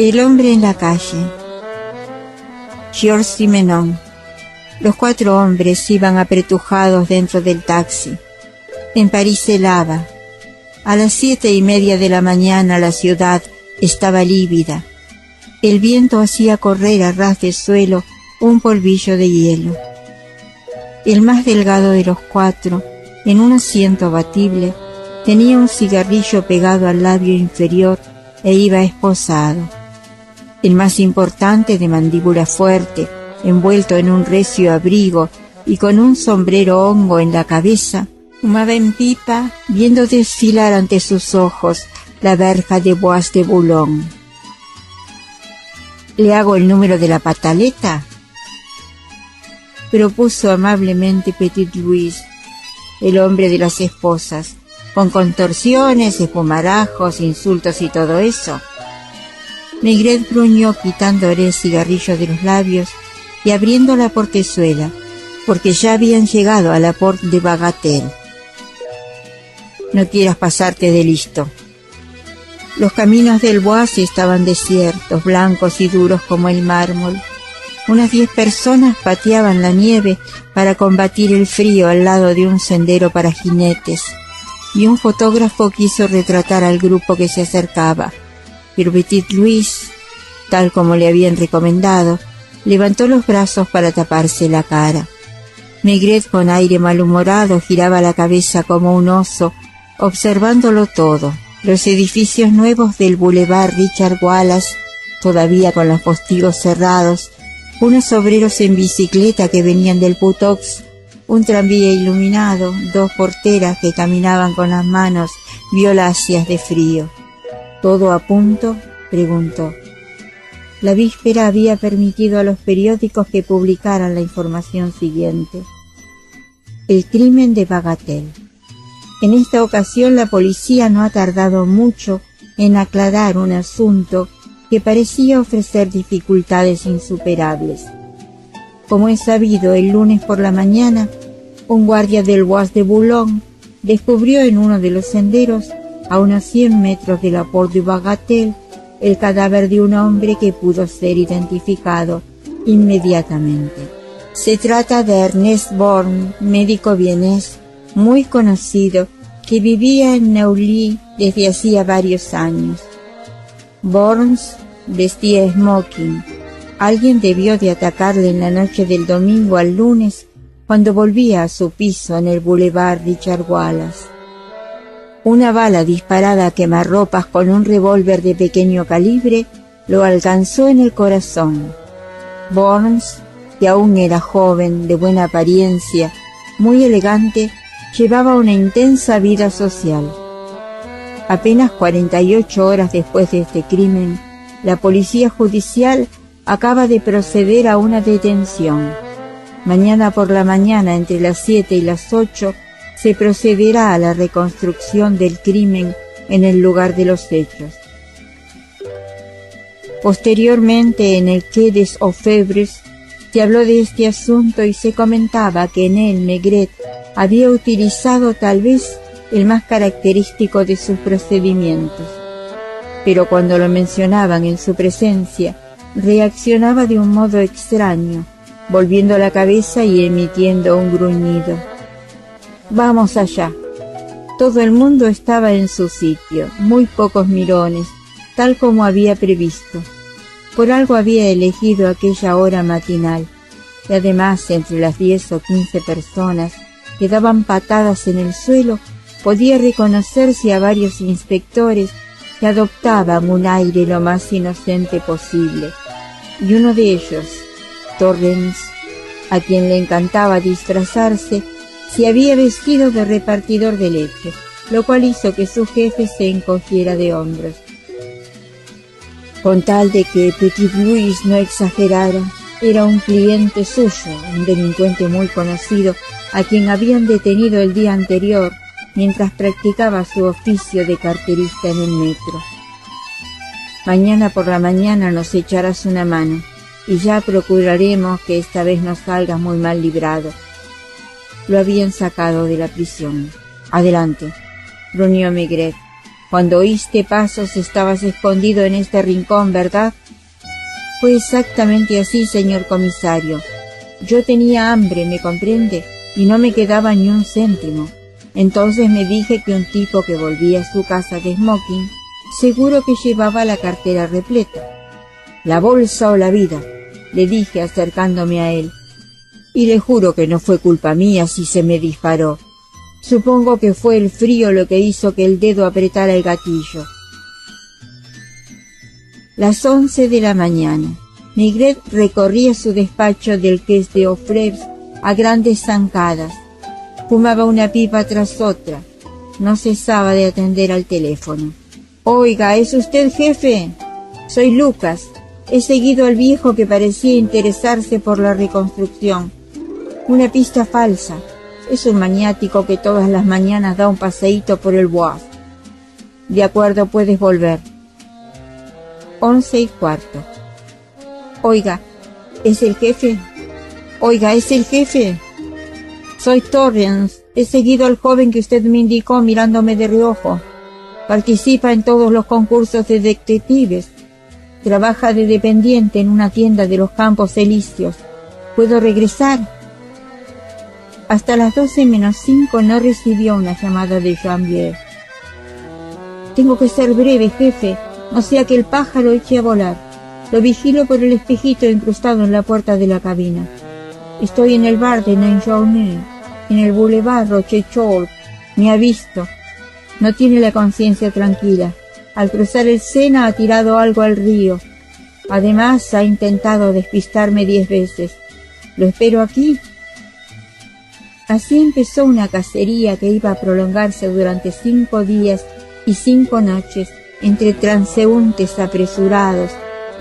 El hombre en la calle. Georges Simenon. Los 4 hombres iban apretujados dentro del taxi. En París helaba. A las 7:30 de la mañana la ciudad estaba lívida. El viento hacía correr a ras de suelo un polvillo de hielo. El más delgado de los 4, en un asiento abatible, tenía un cigarrillo pegado al labio inferior e iba esposado. El más importante, de mandíbula fuerte, envuelto en un recio abrigo y con un sombrero hongo en la cabeza, fumaba en pipa, viendo desfilar ante sus ojos la verja de Bois de Boulogne. «¿Le hago el número de la pataleta?», propuso amablemente Petit Louis, el hombre de las esposas, con contorsiones, espumarajos, insultos y todo eso. Maigret gruñó quitándole el cigarrillo de los labios y abriendo la portezuela, porque ya habían llegado a la Porte de Bagatelle. «No quieras pasarte de listo». Los caminos del Bois estaban desiertos, blancos y duros como el mármol. Unas 10 personas pateaban la nieve para combatir el frío al lado de un sendero para jinetes, y un fotógrafo quiso retratar al grupo que se acercaba, pero Petit Louis, tal como le habían recomendado, levantó los brazos para taparse la cara. Maigret, con aire malhumorado, giraba la cabeza como un oso, observándolo todo. Los edificios nuevos del Boulevard Richard Wallace, todavía con los postigos cerrados, unos obreros en bicicleta que venían del Putox, un tranvía iluminado, 2 porteras que caminaban con las manos violáceas de frío. «¿Todo a punto?», preguntó. La víspera había permitido a los periódicos que publicaran la información siguiente. El crimen de Bagatelle. En esta ocasión la policía no ha tardado mucho en aclarar un asunto que parecía ofrecer dificultades insuperables. Como es sabido, el lunes por la mañana, un guardia del Bois de Boulogne descubrió en uno de los senderos, a unos 100 metros de la Porte de Bagatelle, el cadáver de un hombre que pudo ser identificado inmediatamente. Se trata de Ernest Born, médico vienés muy conocido, que vivía en Neuilly desde hacía varios años. Borns vestía smoking. Alguien debió de atacarle en la noche del domingo al lunes, cuando volvía a su piso en el Boulevard Richard Wallace. Una bala disparada a quemarropas con un revólver de pequeño calibre lo alcanzó en el corazón. Borns, que aún era joven, de buena apariencia, muy elegante, llevaba una intensa vida social. Apenas 48 horas después de este crimen, la policía judicial acaba de proceder a una detención. Mañana por la mañana, entre las 7 y las 8, se procederá a la reconstrucción del crimen en el lugar de los hechos. Posteriormente, en el Quai des Orfèvres, se habló de este asunto y se comentaba que en él Maigret había utilizado tal vez el más característico de sus procedimientos. Pero cuando lo mencionaban en su presencia, reaccionaba de un modo extraño, volviendo la cabeza y emitiendo un gruñido. «Vamos allá». Todo el mundo estaba en su sitio, muy pocos mirones, tal como había previsto. Por algo había elegido aquella hora matinal, y además entre las 10 o 15 personas que daban patadas en el suelo, podía reconocerse a varios inspectores que adoptaban un aire lo más inocente posible, y uno de ellos, Torrens, a quien le encantaba disfrazarse, se había vestido de repartidor de leche, lo cual hizo que su jefe se encogiera de hombros. Con tal de que Petit Louis no exagerara, era un cliente suyo, un delincuente muy conocido, a quien habían detenido el día anterior mientras practicaba su oficio de carterista en el metro. «Mañana por la mañana nos echarás una mano, y ya procuraremos que esta vez no salgas muy mal librado». Lo habían sacado de la prisión. «Adelante», gruñó Maigret, Cuando oíste pasos estabas escondido en este rincón, ¿verdad? Fue exactamente así, señor comisario. Yo tenía hambre, ¿me comprende? Y no me quedaba ni un céntimo. Entonces me dije que un tipo que volvía a su casa de smoking, seguro que llevaba la cartera repleta. La bolsa o la vida, le dije acercándome a él. Y le juro que no fue culpa mía si se me disparó. Supongo que fue el frío lo que hizo que el dedo apretara el gatillo. Las 11 de la mañana. Maigret recorría su despacho del Quai des Orfèvres a grandes zancadas. Fumaba una pipa tras otra. No cesaba de atender al teléfono. «Oiga, ¿es usted jefe? Soy Lucas. He seguido al viejo que parecía interesarse por la reconstrucción. Una pista falsa. Es un maniático que todas las mañanas da un paseíto por el Bois. De acuerdo, puedes volver». 11:15. «Oiga, ¿es el jefe? Oiga, ¿es el jefe? Soy Torrens. He seguido al joven que usted me indicó mirándome de reojo. Participa en todos los concursos de detectives. Trabaja de dependiente en una tienda de los Campos Elíseos. ¿Puedo regresar?» Hasta las 12:05 no recibió una llamada de Jean-Pierre. «Tengo que ser breve, jefe, no sea que el pájaro eche a volar. Lo vigilo por el espejito incrustado en la puerta de la cabina. Estoy en el bar de Nain-Journée, en el Boulevard Rochechouart. Me ha visto. No tiene la conciencia tranquila. Al cruzar el Sena ha tirado algo al río. Además ha intentado despistarme 10 veces. Lo espero aquí». Así empezó una cacería que iba a prolongarse durante 5 días y 5 noches entre transeúntes apresurados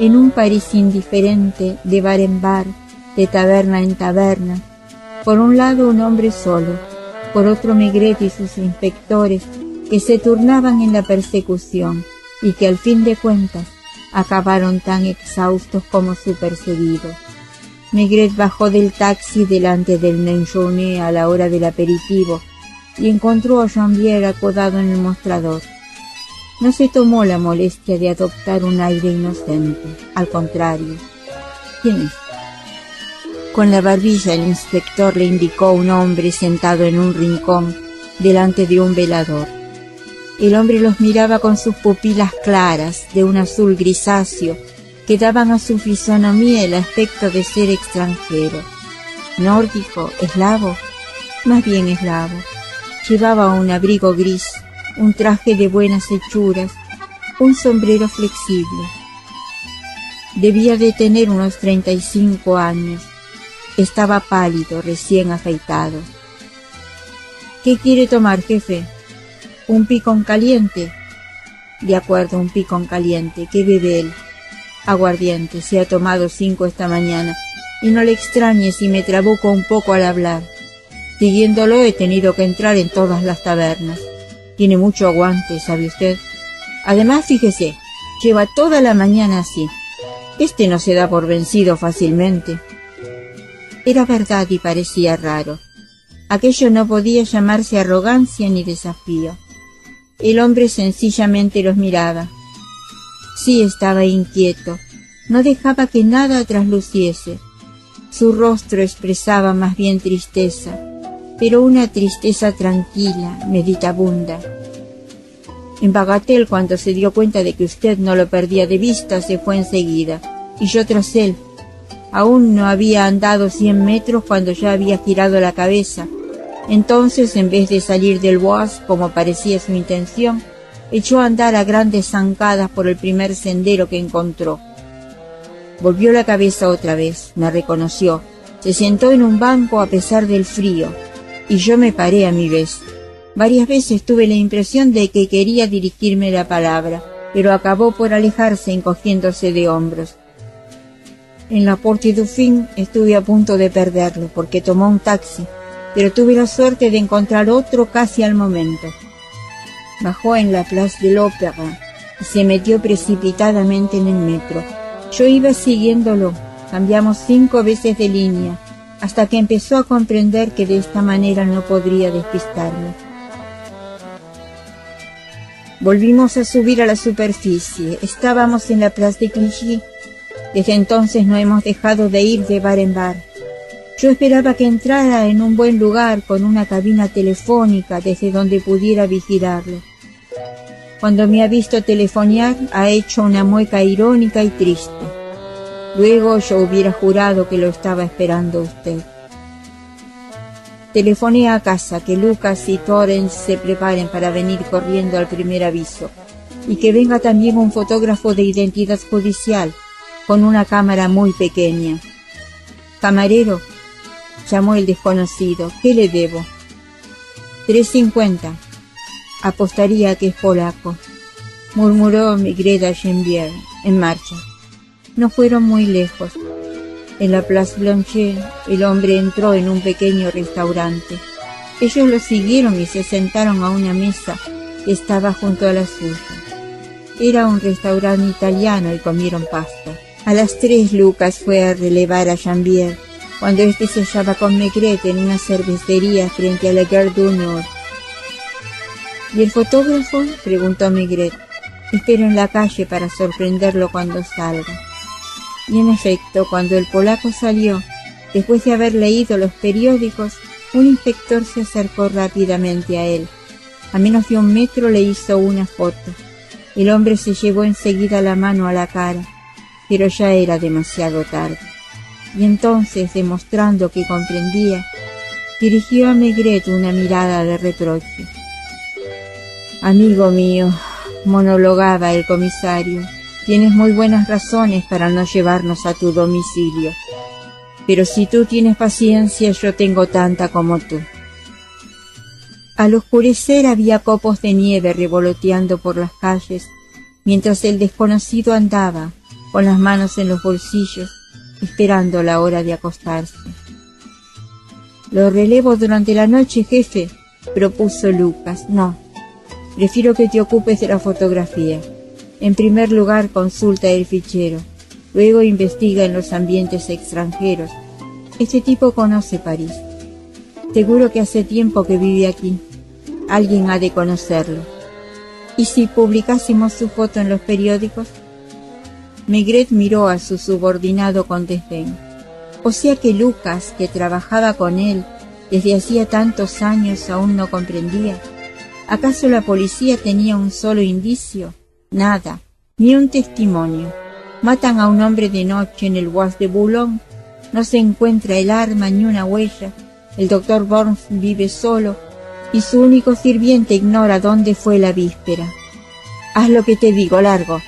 en un París indiferente, de bar en bar, de taberna en taberna. Por un lado un hombre solo, por otro Maigret y sus inspectores, que se turnaban en la persecución y que al fin de cuentas acabaron tan exhaustos como su perseguido. Maigret bajó del taxi delante del Nain-Journée a la hora del aperitivo y encontró a Jean-Pierre acodado en el mostrador. No se tomó la molestia de adoptar un aire inocente, al contrario. ¿Quién es? Con la barbilla el inspector le indicó un hombre sentado en un rincón delante de un velador. El hombre los miraba con sus pupilas claras de un azul grisáceo que daban a su fisonomía el aspecto de ser extranjero. Nórdico, eslavo, más bien eslavo. Llevaba un abrigo gris, un traje de buenas hechuras, un sombrero flexible. Debía de tener unos 35 años. Estaba pálido, recién afeitado. «¿Qué quiere tomar, jefe? ¿Un picón caliente?» «De acuerdo, un picón caliente. ¿Qué bebe él?» «Aguardiente. Se ha tomado 5 esta mañana. Y no le extrañe si me trabuco un poco al hablar. Siguiéndolo he tenido que entrar en todas las tabernas. Tiene mucho aguante, ¿sabe usted? Además, fíjese, lleva toda la mañana así. Este no se da por vencido fácilmente». Era verdad y parecía raro. Aquello no podía llamarse arrogancia ni desafío. El hombre sencillamente los miraba. Sí, estaba inquieto. No dejaba que nada trasluciese. Su rostro expresaba más bien tristeza, pero una tristeza tranquila, meditabunda. En Bagatelle, cuando se dio cuenta de que usted no lo perdía de vista, se fue enseguida, y yo tras él. Aún no había andado 100 metros cuando ya había girado la cabeza. Entonces, en vez de salir del Bois, como parecía su intención, echó a andar a grandes zancadas por el primer sendero que encontró. Volvió la cabeza otra vez, me reconoció, se sentó en un banco a pesar del frío, y yo me paré a mi vez. Varias veces tuve la impresión de que quería dirigirme la palabra, pero acabó por alejarse encogiéndose de hombros. En la Porte Dauphine estuve a punto de perderlo porque tomó un taxi, pero tuve la suerte de encontrar otro casi al momento. Bajó en la Place de l'Opéra y se metió precipitadamente en el metro. Yo iba siguiéndolo, cambiamos 5 veces de línea, hasta que empezó a comprender que de esta manera no podría despistarme. Volvimos a subir a la superficie. Estábamos en la Place de Clichy. Desde entonces no hemos dejado de ir de bar en bar. Yo esperaba que entrara en un buen lugar con una cabina telefónica desde donde pudiera vigilarlo. Cuando me ha visto telefonear, ha hecho una mueca irónica y triste. Luego yo hubiera jurado que lo estaba esperando usted. Telefoné a casa que Lucas y Torrens se preparen para venir corriendo al primer aviso y que venga también un fotógrafo de identidad judicial con una cámara muy pequeña. Camarero, llamó el desconocido, ¿qué le debo? 3.50. Apostaría que es polaco, murmuró Maigret a Geneviève, en marcha. No fueron muy lejos. En la Place Blanchet, el hombre entró en un pequeño restaurante. Ellos lo siguieron y se sentaron a una mesa que estaba junto a la suya. Era un restaurante italiano y comieron pasta. A las 3 Lucas fue a relevar a Geneviève, cuando éste se hallaba con Maigret en una cervecería frente a la Gare du Nord. ¿Y el fotógrafo?, preguntó Maigret. Espero en la calle para sorprenderlo cuando salga. Y en efecto, cuando el polaco salió, después de haber leído los periódicos, un inspector se acercó rápidamente a él. A menos de 1 metro le hizo una foto. El hombre se llevó enseguida la mano a la cara, pero ya era demasiado tarde. Y entonces, demostrando que comprendía, dirigió a Maigret una mirada de reproche. «Amigo mío», monologaba el comisario, «tienes muy buenas razones para no llevarnos a tu domicilio. Pero si tú tienes paciencia, yo tengo tanta como tú». Al oscurecer había copos de nieve revoloteando por las calles, mientras el desconocido andaba, con las manos en los bolsillos, esperando la hora de acostarse. «Lo relevo durante la noche, jefe», propuso Lucas. «No, prefiero que te ocupes de la fotografía. En primer lugar, consulta el fichero. Luego investiga en los ambientes extranjeros. Este tipo conoce París. Seguro que hace tiempo que vive aquí. Alguien ha de conocerlo. ¿Y si publicásemos su foto en los periódicos?» Maigret miró a su subordinado con desdén. O sea que Lucas, que trabajaba con él desde hacía tantos años, aún no comprendía. ¿Acaso la policía tenía un solo indicio? Nada, ni un testimonio. Matan a un hombre de noche en el Bois de Boulogne. No se encuentra el arma ni una huella. El doctor Burns vive solo y su único sirviente ignora dónde fue la víspera. Haz lo que te digo, largo.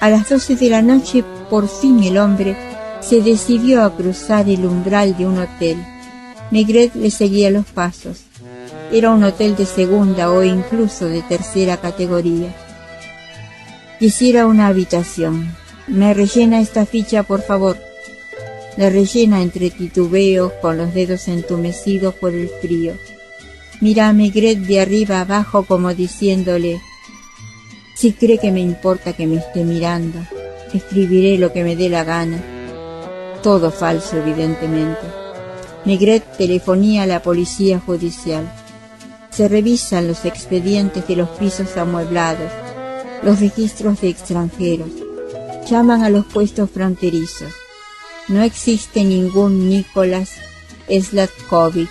A las 12 de la noche, por fin el hombre se decidió a cruzar el umbral de un hotel. Maigret le seguía los pasos. Era un hotel de segunda o incluso de tercera categoría. «Quisiera una habitación. ¿Me rellena esta ficha, por favor?» La rellena entre titubeos, con los dedos entumecidos por el frío. Mira a Maigret de arriba abajo como diciéndole: «Si cree que me importa que me esté mirando, escribiré lo que me dé la gana». Todo falso, evidentemente. Maigret telefonía a la policía judicial. Se revisan los expedientes de los pisos amueblados, los registros de extranjeros. Llaman a los puestos fronterizos. No existe ningún Nicolás Slatkovic.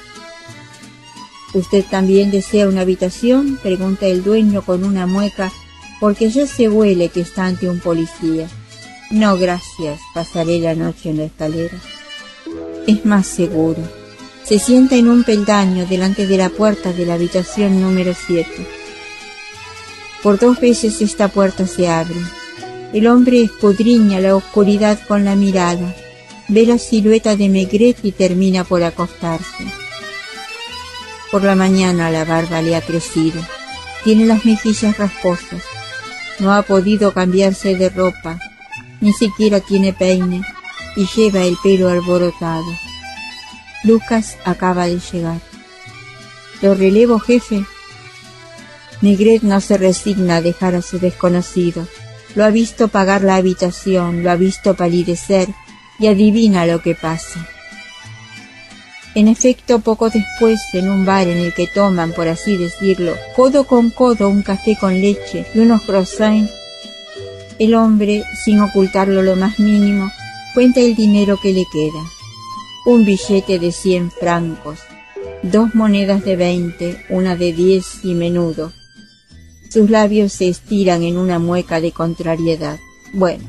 «¿Usted también desea una habitación?», pregunta el dueño con una mueca, porque ya se huele que está ante un policía. «No, gracias, pasaré la noche en la escalera». Es más seguro. Se sienta en un peldaño delante de la puerta de la habitación número 7. Por 2 veces esta puerta se abre. El hombre escudriña la oscuridad con la mirada, ve la silueta de Maigret y termina por acostarse. Por la mañana la barba le ha crecido, tiene las mejillas rasposas, no ha podido cambiarse de ropa, ni siquiera tiene peine y lleva el pelo alborotado. Lucas acaba de llegar. «¿Lo relevo, jefe?» Maigret no se resigna a dejar a su desconocido. Lo ha visto pagar la habitación, lo ha visto palidecer y adivina lo que pasa. En efecto, poco después, en un bar en el que toman, por así decirlo, codo con codo un café con leche y unos croissants, el hombre, sin ocultarlo lo más mínimo, cuenta el dinero que le queda. Un billete de 100 francos, 2 monedas de 20, una de 10 y menudo. Sus labios se estiran en una mueca de contrariedad. Bueno,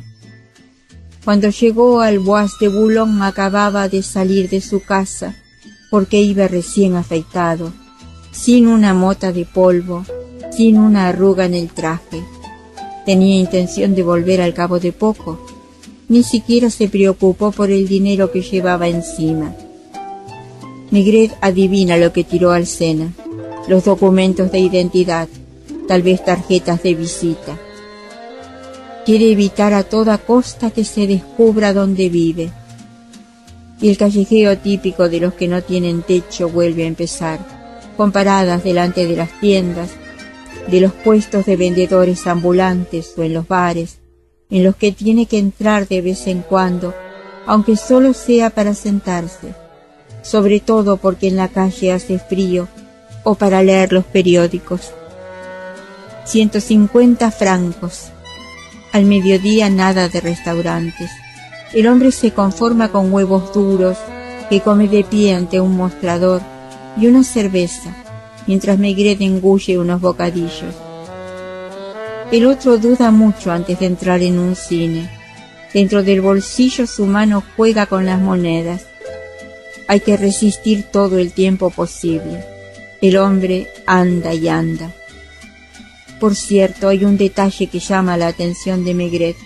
cuando llegó al Bois de Boulogne acababa de salir de su casa, porque iba recién afeitado, sin una mota de polvo, sin una arruga en el traje. Tenía intención de volver al cabo de poco. Ni siquiera se preocupó por el dinero que llevaba encima. Maigret adivina lo que tiró al Sena: los documentos de identidad, tal vez tarjetas de visita. Quiere evitar a toda costa que se descubra dónde vive. Y el callejeo típico de los que no tienen techo vuelve a empezar, con paradas delante de las tiendas, de los puestos de vendedores ambulantes o en los bares, en los que tiene que entrar de vez en cuando, aunque solo sea para sentarse, sobre todo porque en la calle hace frío, o para leer los periódicos. 150 francos. Al mediodía nada de restaurantes. El hombre se conforma con huevos duros que come de pie ante un mostrador y una cerveza, mientras Maigret engulle unos bocadillos. El otro duda mucho antes de entrar en un cine. Dentro del bolsillo su mano juega con las monedas. Hay que resistir todo el tiempo posible. El hombre anda y anda. Por cierto, hay un detalle que llama la atención de Maigret.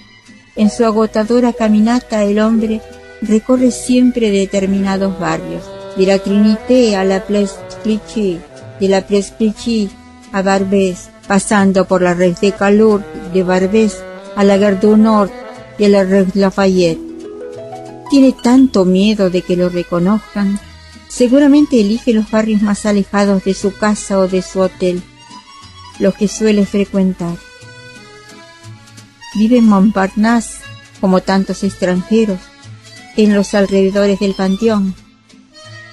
En su agotadora caminata el hombre recorre siempre determinados barrios, de la Trinité a la Place Clichy, de la Place Clichy a Barbès, pasando por la Rue de Calur, de Barbès a la Gare du Nord y a la Rue Lafayette. Tiene tanto miedo de que lo reconozcan. Seguramente elige los barrios más alejados de su casa o de su hotel, los que suele frecuentar. Vive en Montparnasse, como tantos extranjeros, en los alrededores del Panteón.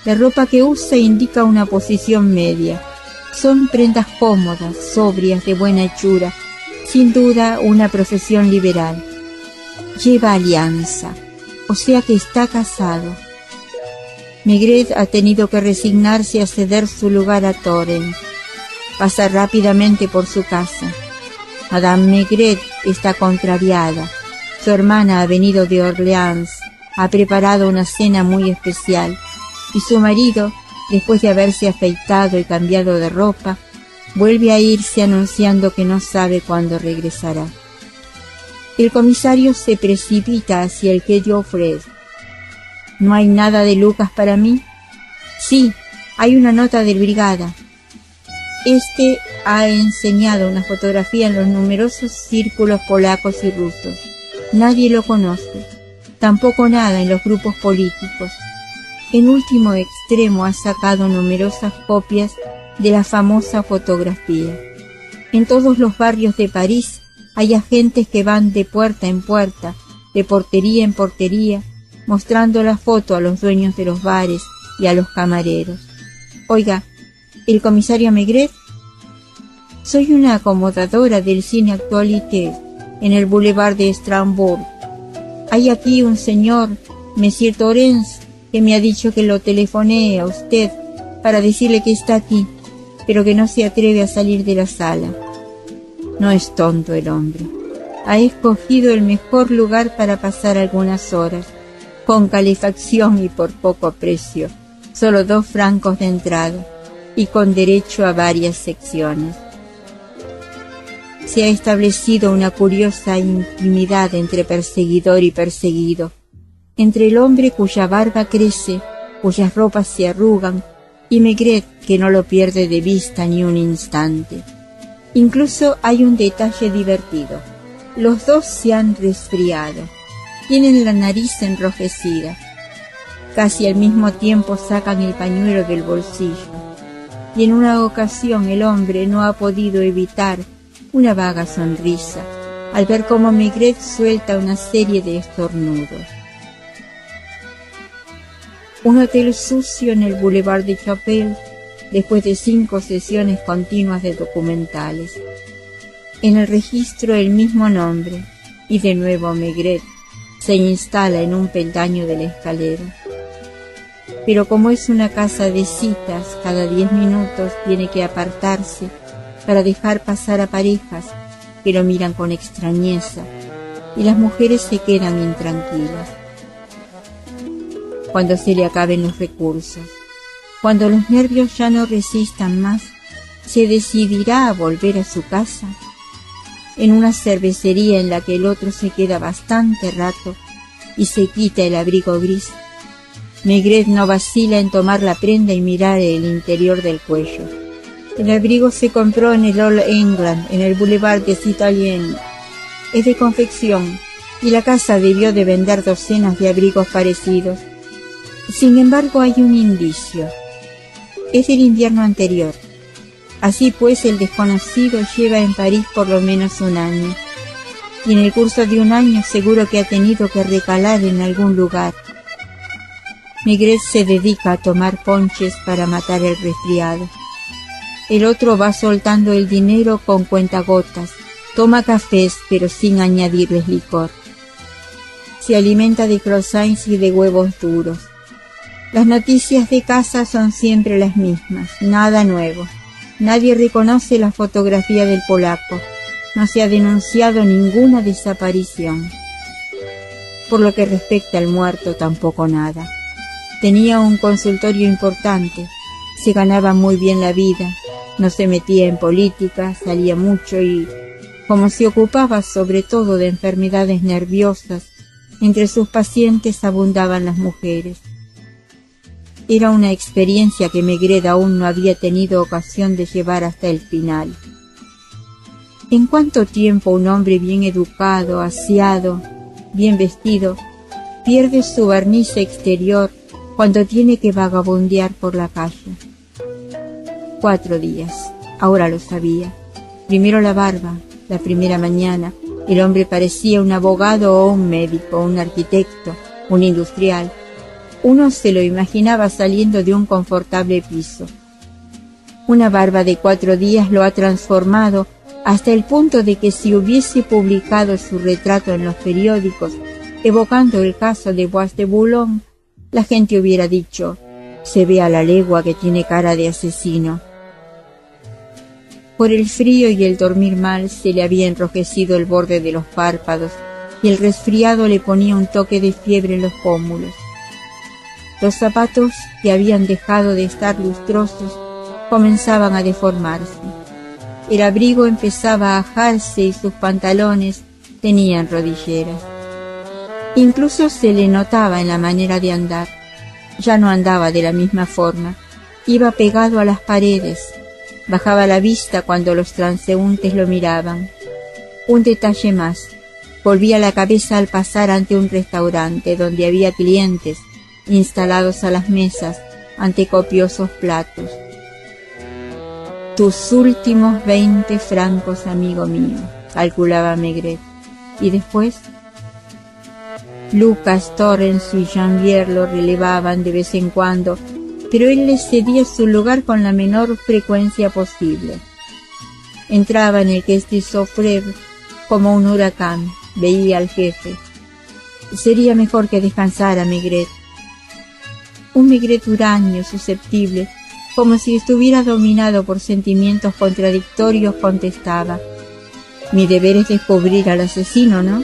La ropa que usa indica una posición media. Son prendas cómodas, sobrias, de buena hechura, sin duda una profesión liberal. Lleva alianza, o sea que está casado. Maigret ha tenido que resignarse a ceder su lugar a Torrens. Pasa rápidamente por su casa. Madame Maigret está contrariada. Su hermana ha venido de Orleans, ha preparado una cena muy especial, y su marido, después de haberse afeitado y cambiado de ropa, vuelve a irse anunciando que no sabe cuándo regresará. El comisario se precipita hacia el quai d'Offres. ¿No hay nada de Lucas para mí? Sí, hay una nota del brigada. Este ha enseñado una fotografía en los numerosos círculos polacos y rusos. Nadie lo conoce, tampoco nada en los grupos políticos. En último extremo ha sacado numerosas copias de la famosa fotografía. En todos los barrios de París hay agentes que van de puerta en puerta, de portería en portería, mostrando la foto a los dueños de los bares y a los camareros. Oiga, ¿el comisario Maigret? Soy una acomodadora del cine Actualité, en el boulevard de Strasbourg. Hay aquí un señor, Monsieur Torrens, que me ha dicho que lo telefoné a usted para decirle que está aquí, pero que no se atreve a salir de la sala. No es tonto el hombre. Ha escogido el mejor lugar para pasar algunas horas, con calefacción y por poco precio, solo 2 francos de entrada, y con derecho a varias secciones. Se ha establecido una curiosa intimidad entre perseguidor y perseguido, entre el hombre cuya barba crece, cuyas ropas se arrugan, y Maigret, que no lo pierde de vista ni un instante. Incluso hay un detalle divertido. Los dos se han resfriado, tienen la nariz enrojecida. Casi al mismo tiempo sacan el pañuelo del bolsillo, y en una ocasión el hombre no ha podido evitar una vaga sonrisa al ver cómo Maigret suelta una serie de estornudos. Un hotel sucio en el Boulevard de Chapelle, después de 5 sesiones continuas de documentales. En el registro el mismo nombre, y de nuevo Maigret se instala en un peldaño de la escalera. Pero como es una casa de citas, cada 10 minutos tiene que apartarse para dejar pasar a parejas que lo miran con extrañeza, y las mujeres se quedan intranquilas. Cuando se le acaben los recursos, cuando los nervios ya no resistan más, ¿se decidirá a volver a su casa? En una cervecería en la que el otro se queda bastante rato y se quita el abrigo gris, Maigret no vacila en tomar la prenda y mirar el interior del cuello. El abrigo se compró en el All England, en el Boulevard des Italiens. Es de confección, y la casa debió de vender docenas de abrigos parecidos. Sin embargo, hay un indicio. Es del invierno anterior. Así pues, el desconocido lleva en París por lo menos un año. Y en el curso de un año seguro que ha tenido que recalar en algún lugar. Maigret se dedica a tomar ponches para matar el resfriado. El otro va soltando el dinero con cuentagotas. Toma cafés, pero sin añadirles licor. Se alimenta de croissants y de huevos duros. Las noticias de casa son siempre las mismas, nada nuevo. Nadie reconoce la fotografía del polaco. No se ha denunciado ninguna desaparición. Por lo que respecta al muerto, tampoco nada. Tenía un consultorio importante, se ganaba muy bien la vida, no se metía en política, salía mucho y, como se ocupaba sobre todo de enfermedades nerviosas, entre sus pacientes abundaban las mujeres. Era una experiencia que Maigret aún no había tenido ocasión de llevar hasta el final. ¿En cuánto tiempo un hombre bien educado, aseado, bien vestido, pierde su barniz exterior cuando tiene que vagabundear por la calle? 4 días, ahora lo sabía. Primero la barba, la primera mañana, el hombre parecía un abogado o un médico, un arquitecto, un industrial. Uno se lo imaginaba saliendo de un confortable piso. Una barba de 4 días lo ha transformado hasta el punto de que si hubiese publicado su retrato en los periódicos, evocando el caso de Bois de Boulogne, la gente hubiera dicho, se ve a la legua que tiene cara de asesino. Por el frío y el dormir mal se le había enrojecido el borde de los párpados y el resfriado le ponía un toque de fiebre en los pómulos. Los zapatos, que habían dejado de estar lustrosos, comenzaban a deformarse. El abrigo empezaba a ajarse y sus pantalones tenían rodilleras. Incluso se le notaba en la manera de andar. Ya no andaba de la misma forma. Iba pegado a las paredes. Bajaba la vista cuando los transeúntes lo miraban. Un detalle más. Volvía la cabeza al pasar ante un restaurante donde había clientes instalados a las mesas ante copiosos platos. Tus últimos 20 francos, amigo mío, calculaba Maigret. Y después, Lucas, Torrens y Janvier lo relevaban de vez en cuando, pero él les cedía su lugar con la menor frecuencia posible. Entraba en el Quai des Orfèvres como un huracán, veía al jefe. Sería mejor que descansara Maigret. Un Maigret huraño, susceptible, como si estuviera dominado por sentimientos contradictorios, contestaba: mi deber es descubrir al asesino, ¿no?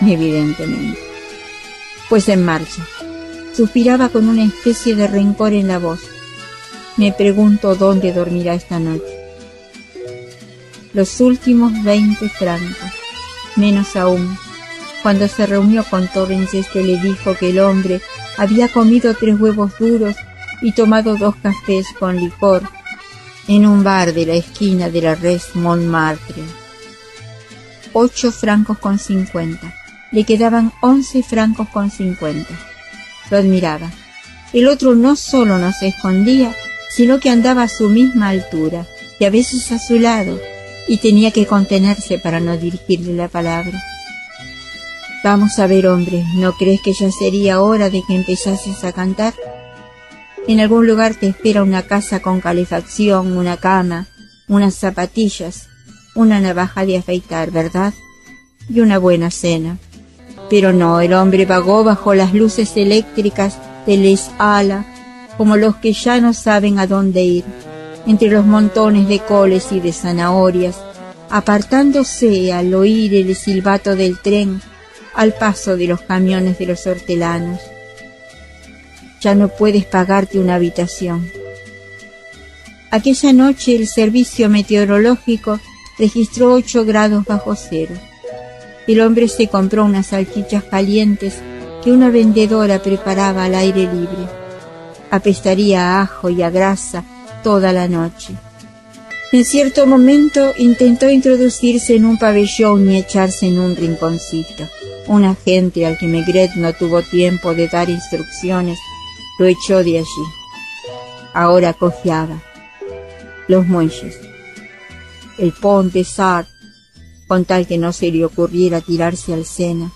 Evidentemente. Pues en marcha. Suspiraba con una especie de rencor en la voz. Me pregunto dónde dormirá esta noche. Los últimos 20 francos. Menos aún. Cuando se reunió con Torrens, este le dijo que el hombre había comido 3 huevos duros y tomado 2 cafés con licor en un bar de la esquina de la Rue Montmartre. 8 francos con 50. Le quedaban 11 francos con 50. Lo admiraba. El otro no solo no se escondía, sino que andaba a su misma altura, y a veces a su lado, y tenía que contenerse para no dirigirle la palabra. Vamos a ver, hombre, ¿no crees que ya sería hora de que empezases a cantar? En algún lugar te espera una casa con calefacción, una cama, unas zapatillas, una navaja de afeitar, ¿verdad? Y una buena cena. Pero no, el hombre vagó bajo las luces eléctricas de Les Halles, como los que ya no saben a dónde ir, entre los montones de coles y de zanahorias, apartándose al oír el silbato del tren, al paso de los camiones de los hortelanos. Ya no puedes pagarte una habitación. Aquella noche el servicio meteorológico registró 8 grados bajo cero. El hombre se compró unas salchichas calientes que una vendedora preparaba al aire libre. Apestaría a ajo y a grasa toda la noche. En cierto momento intentó introducirse en un pabellón y echarse en un rinconcito. Un agente al que Maigret no tuvo tiempo de dar instrucciones lo echó de allí. Ahora cojeaba. Los muelles, el Pont des Arts, con tal que no se le ocurriera tirarse al Sena.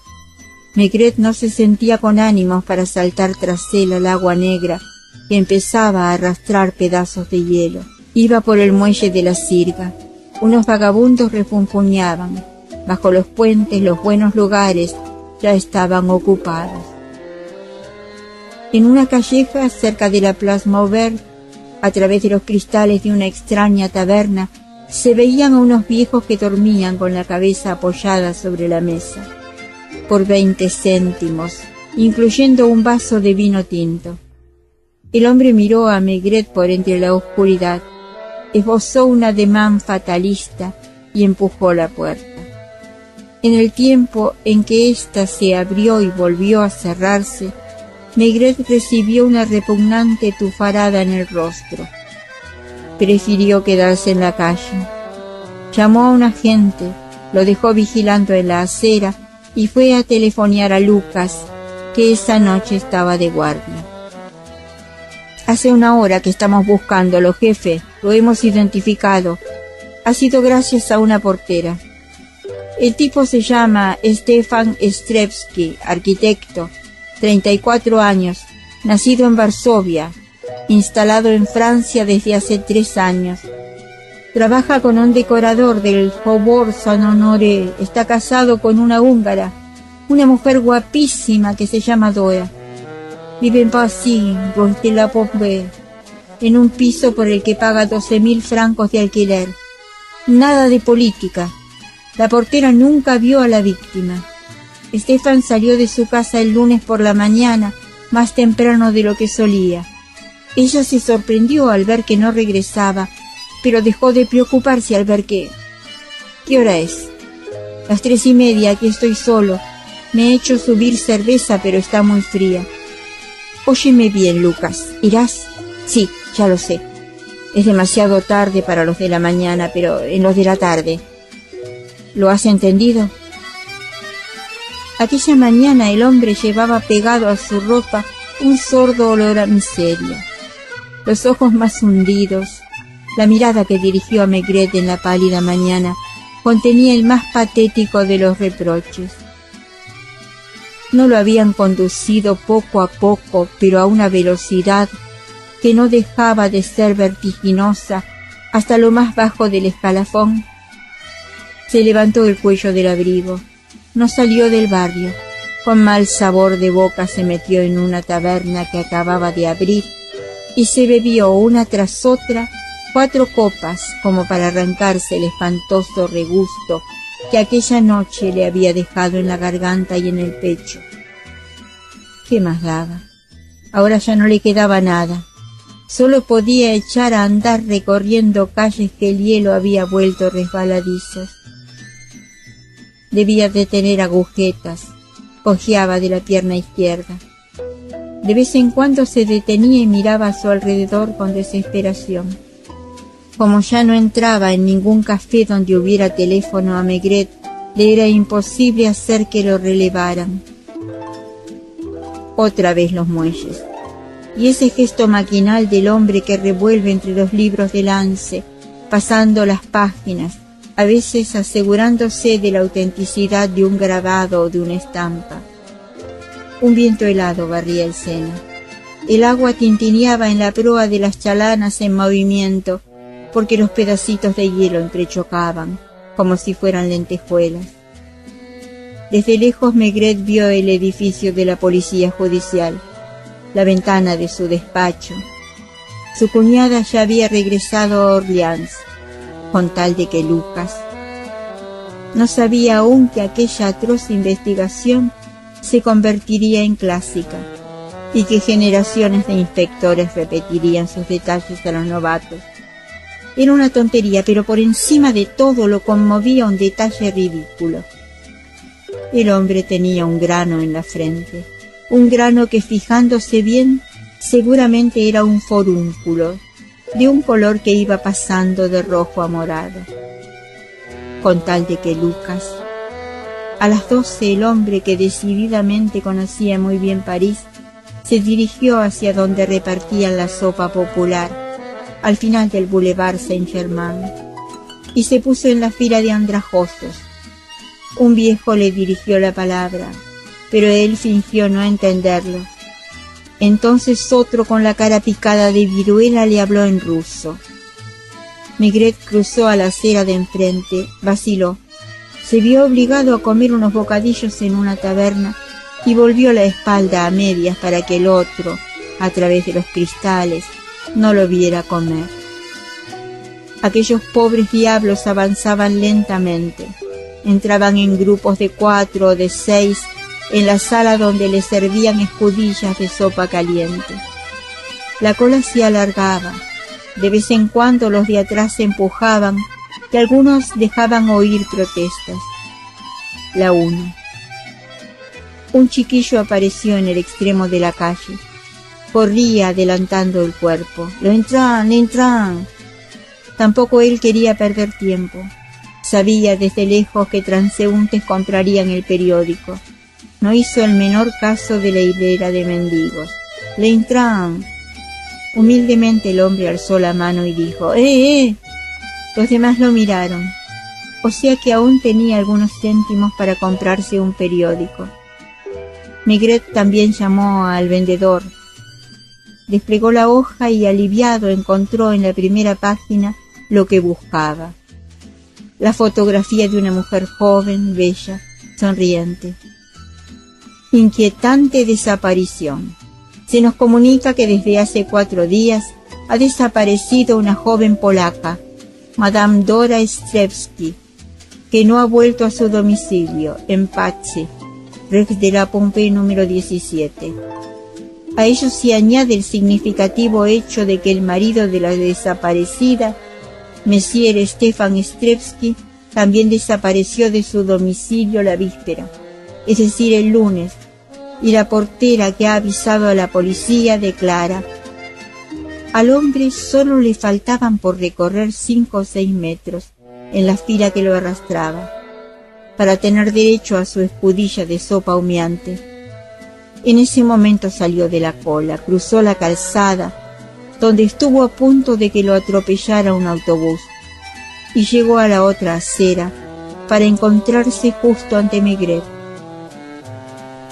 Maigret no se sentía con ánimos para saltar tras él al agua negra que empezaba a arrastrar pedazos de hielo. Iba por el muelle de la Sirga. Unos vagabundos refunfuñaban. Bajo los puentes los buenos lugares ya estaban ocupados. En una calleja cerca de la Place Maubert, a través de los cristales de una extraña taberna, se veían a unos viejos que dormían con la cabeza apoyada sobre la mesa. Por 20 céntimos, incluyendo un vaso de vino tinto. El hombre miró a Maigret por entre la oscuridad, esbozó un ademán fatalista y empujó la puerta. En el tiempo en que ésta se abrió y volvió a cerrarse, Maigret recibió una repugnante tufarada en el rostro. Prefirió quedarse en la calle. Llamó a un agente, lo dejó vigilando en la acera y fue a telefonear a Lucas, que esa noche estaba de guardia. Hace una hora que estamos buscándolo, jefe. Lo hemos identificado. Ha sido gracias a una portera. El tipo se llama Stefan Strevsky, arquitecto, 34 años, nacido en Varsovia, instalado en Francia desde hace 3 años. Trabaja con un decorador del Faubourg Saint-Honoré. Está casado con una húngara, una mujer guapísima que se llama Dora. Vive en Passy, Rue de la Pompe, en un piso por el que paga 12.000 francos de alquiler. Nada de política. La portera nunca vio a la víctima. Stefan salió de su casa el lunes por la mañana, más temprano de lo que solía. Ella se sorprendió al ver que no regresaba, pero dejó de preocuparse al ver que... ¿Qué hora es? Las 3:30, aquí estoy solo. Me he hecho subir cerveza, pero está muy fría. Óyeme bien, Lucas. ¿Irás? Sí, ya lo sé. Es demasiado tarde para los de la mañana, pero en los de la tarde. ¿Lo has entendido? Aquella mañana el hombre llevaba pegado a su ropa un sordo olor a miseria. Los ojos más hundidos, la mirada que dirigió a Maigret en la pálida mañana, contenía el más patético de los reproches. No lo habían conducido poco a poco, pero a una velocidad que no dejaba de ser vertiginosa hasta lo más bajo del escalafón. Se levantó el cuello del abrigo, no salió del barrio, con mal sabor de boca se metió en una taberna que acababa de abrir y se bebió una tras otra 4 copas como para arrancarse el espantoso regusto que aquella noche le había dejado en la garganta y en el pecho. ¿Qué más daba? Ahora ya no le quedaba nada. Solo podía echar a andar recorriendo calles que el hielo había vuelto resbaladizas. Debía de tener agujetas. Cojeaba de la pierna izquierda. De vez en cuando se detenía y miraba a su alrededor con desesperación. Como ya no entraba en ningún café donde hubiera teléfono a Maigret, le era imposible hacer que lo relevaran. Otra vez los muelles, y ese gesto maquinal del hombre que revuelve entre los libros de Lance, pasando las páginas, a veces asegurándose de la autenticidad de un grabado o de una estampa. Un viento helado barría el Sena. El agua tintineaba en la proa de las chalanas en movimiento, porque los pedacitos de hielo entrechocaban, como si fueran lentejuelas. Desde lejos Maigret vio el edificio de la policía judicial, la ventana de su despacho. Su cuñada ya había regresado a Orleans, con tal de que Lucas no sabía aún que aquella atroz investigación se convertiría en clásica y que generaciones de inspectores repetirían sus detalles a los novatos. Era una tontería, pero por encima de todo lo conmovía un detalle ridículo. El hombre tenía un grano en la frente, un grano que, fijándose bien, seguramente era un forúnculo, de un color que iba pasando de rojo a morado. Con tal de que Lucas... A las 12 el hombre, que decididamente conocía muy bien París, se dirigió hacia donde repartían la sopa popular, al final del Boulevard Saint-Germain, y se puso en la fila de andrajosos. Un viejo le dirigió la palabra, pero él fingió no entenderlo. Entonces otro, con la cara picada de viruela, le habló en ruso. Maigret cruzó a la acera de enfrente, vaciló. Se vio obligado a comer unos bocadillos en una taberna y volvió la espalda a medias para que el otro, a través de los cristales, no lo viera comer. Aquellos pobres diablos avanzaban lentamente. Entraban en grupos de 4 o de 6 en la sala donde les servían escudillas de sopa caliente. La cola se alargaba. De vez en cuando los de atrás se empujaban y algunos dejaban oír protestas. La 1. Un chiquillo apareció en el extremo de la calle. Corría adelantando el cuerpo. ¡Le entran! Tampoco él quería perder tiempo. Sabía desde lejos que transeúntes comprarían el periódico. No hizo el menor caso de la hilera de mendigos. ¡Le entran! Humildemente el hombre alzó la mano y dijo: ¡Eh! Los demás lo miraron. O sea que aún tenía algunos céntimos para comprarse un periódico. Maigret también llamó al vendedor. Desplegó la hoja y, aliviado, encontró en la primera página lo que buscaba. La fotografía de una mujer joven, bella, sonriente. Inquietante desaparición. Se nos comunica que desde hace 4 días ha desaparecido una joven polaca, Madame Dora Strewski, que no ha vuelto a su domicilio, en Patsy, Rex de la Pompée número 17. A ello se añade el significativo hecho de que el marido de la desaparecida, Monsieur Stefan Strewski, también desapareció de su domicilio la víspera, es decir, el lunes, y la portera, que ha avisado a la policía, declara: al hombre solo le faltaban por recorrer 5 o 6 metros en la fila que lo arrastraba, para tener derecho a su escudilla de sopa humeante. En ese momento salió de la cola, cruzó la calzada, donde estuvo a punto de que lo atropellara un autobús, y llegó a la otra acera para encontrarse justo ante Maigret.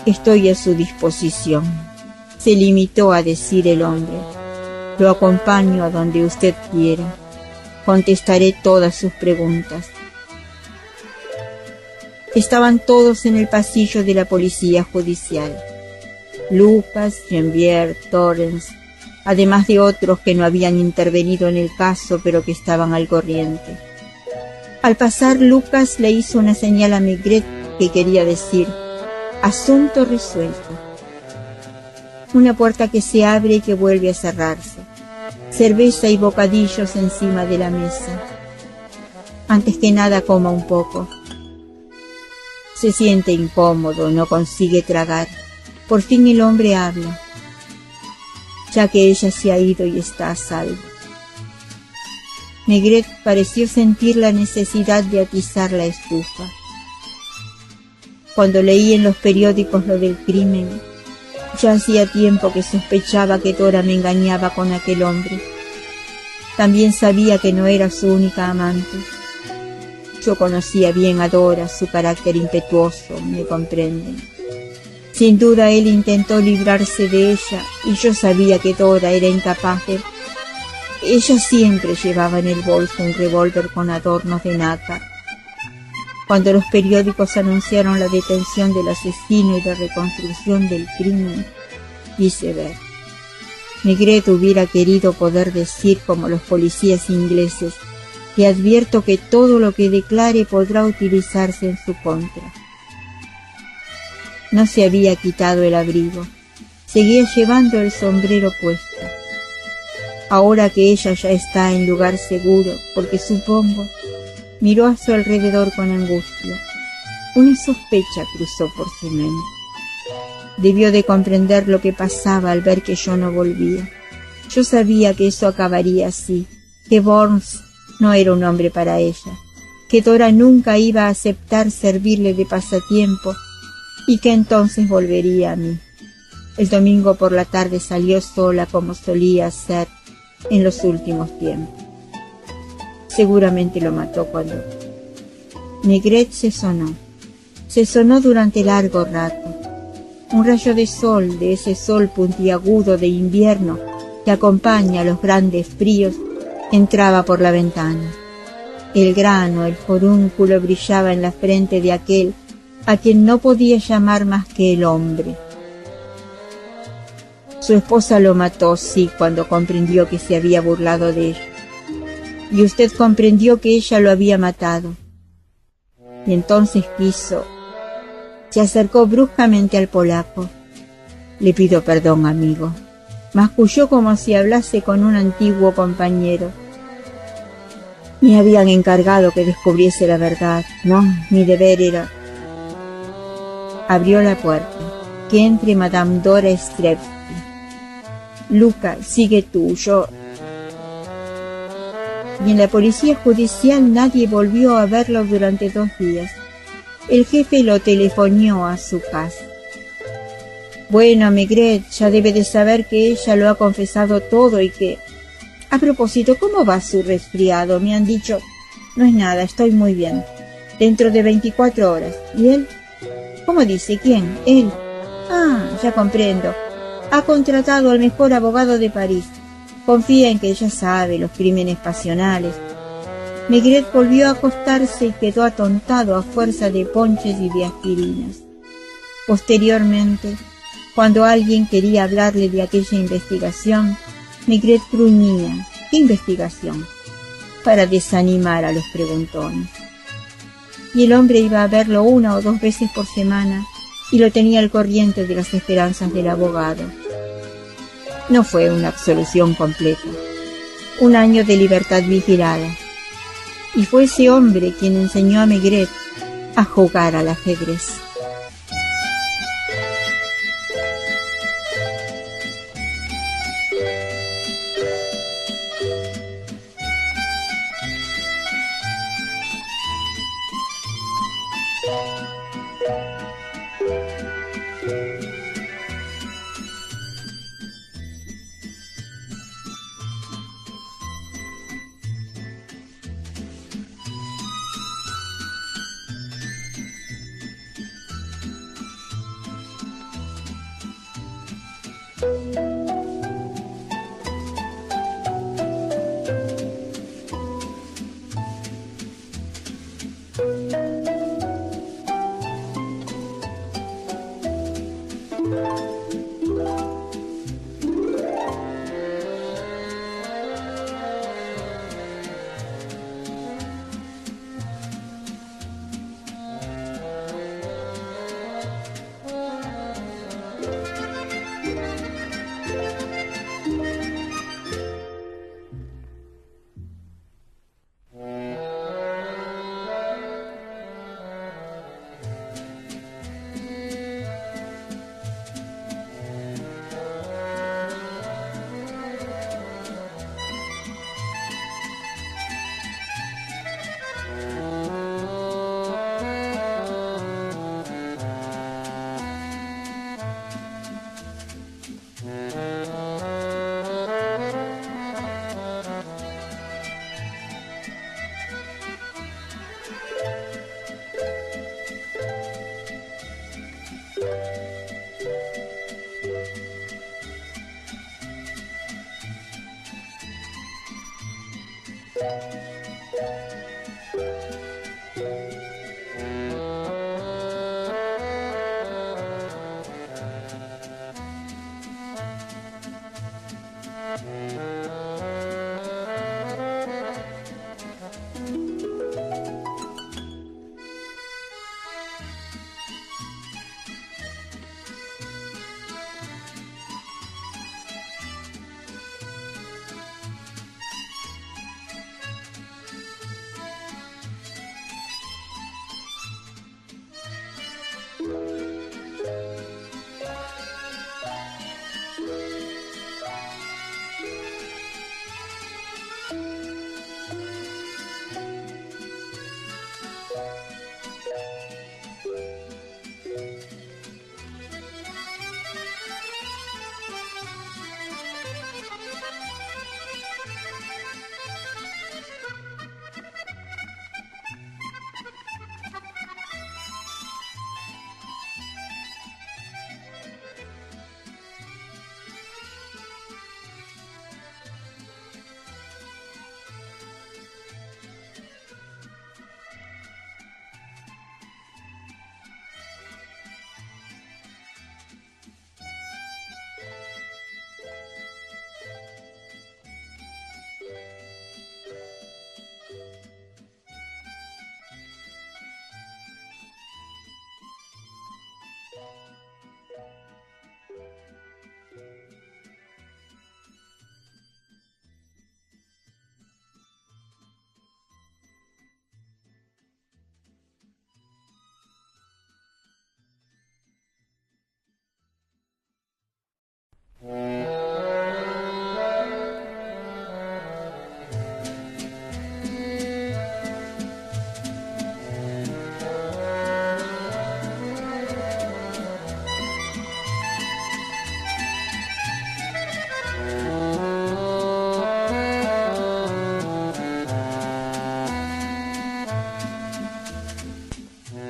Estoy a su disposición, se limitó a decir el hombre. Lo acompaño a donde usted quiera. Contestaré todas sus preguntas. Estaban todos en el pasillo de la policía judicial. Lucas, Geneviève, Torrens, además de otros que no habían intervenido en el caso pero que estaban al corriente. Al pasar, Lucas le hizo una señal a Maigret que quería decir: asunto resuelto. Una puerta que se abre y que vuelve a cerrarse. Cerveza y bocadillos encima de la mesa. Antes que nada, coma un poco. Se siente incómodo, no consigue tragar. Por fin el hombre habla, ya que ella se ha ido y está a salvo. Maigret pareció sentir la necesidad de atizar la estufa. Cuando leí en los periódicos lo del crimen, ya hacía tiempo que sospechaba que Dora me engañaba con aquel hombre. También sabía que no era su única amante. Yo conocía bien a Dora, su carácter impetuoso, me comprenden. Sin duda él intentó librarse de ella y yo sabía que Dora era incapaz de... Ella siempre llevaba en el bolso un revólver con adornos de nácar. Cuando los periódicos anunciaron la detención del asesino y la reconstrucción del crimen, quise ver. Maigret hubiera querido poder decir, como los policías ingleses, que advierto que todo lo que declare podrá utilizarse en su contra. No se había quitado el abrigo, seguía llevando el sombrero puesto. Ahora que ella ya está en lugar seguro, porque supongo, miró a su alrededor con angustia. Una sospecha cruzó por su mente. Debió de comprender lo que pasaba al ver que yo no volvía. Yo sabía que eso acabaría así, que Burns no era un hombre para ella, que Dora nunca iba a aceptar servirle de pasatiempo y que entonces volvería a mí. El domingo por la tarde salió sola como solía hacer en los últimos tiempos. Seguramente lo mató cuando... Maigret se sonó durante largo rato. Un rayo de sol, de ese sol puntiagudo de invierno que acompaña a los grandes fríos, entraba por la ventana. El grano, el forúnculo brillaba en la frente de aquel a quien no podía llamar más que el hombre. Su esposa lo mató, sí, cuando comprendió que se había burlado de ella. Y usted comprendió que ella lo había matado. Y entonces quiso... Se acercó bruscamente al polaco. Le pido perdón, amigo. Masculló como si hablase con un antiguo compañero. Me habían encargado que descubriese la verdad. No, mi deber era... Abrió la puerta. Que entre Madame Dora Strepsky. Luca, sigue tú, yo... Y en la policía judicial nadie volvió a verlo durante 2 días. El jefe lo telefonió a su casa. Bueno, Maigret ya debe de saber que ella lo ha confesado todo y que... A propósito, ¿cómo va su resfriado? Me han dicho... No es nada, estoy muy bien. Dentro de 24 horas. ¿Y él? ¿Cómo dice? ¿Quién? Él. Ah, ya comprendo. Ha contratado al mejor abogado de París. Confía en que ella sabe los crímenes pasionales. Maigret volvió a acostarse y quedó atontado a fuerza de ponches y de aspirinas. Posteriormente, cuando alguien quería hablarle de aquella investigación, Maigret gruñía. ¿Qué investigación? Para desanimar a los preguntones. Y el hombre iba a verlo 1 o 2 veces por semana y lo tenía al corriente de las esperanzas del abogado. No fue una absolución completa. 1 año de libertad vigilada. Y fue ese hombre quien enseñó a Maigret a jugar al ajedrez.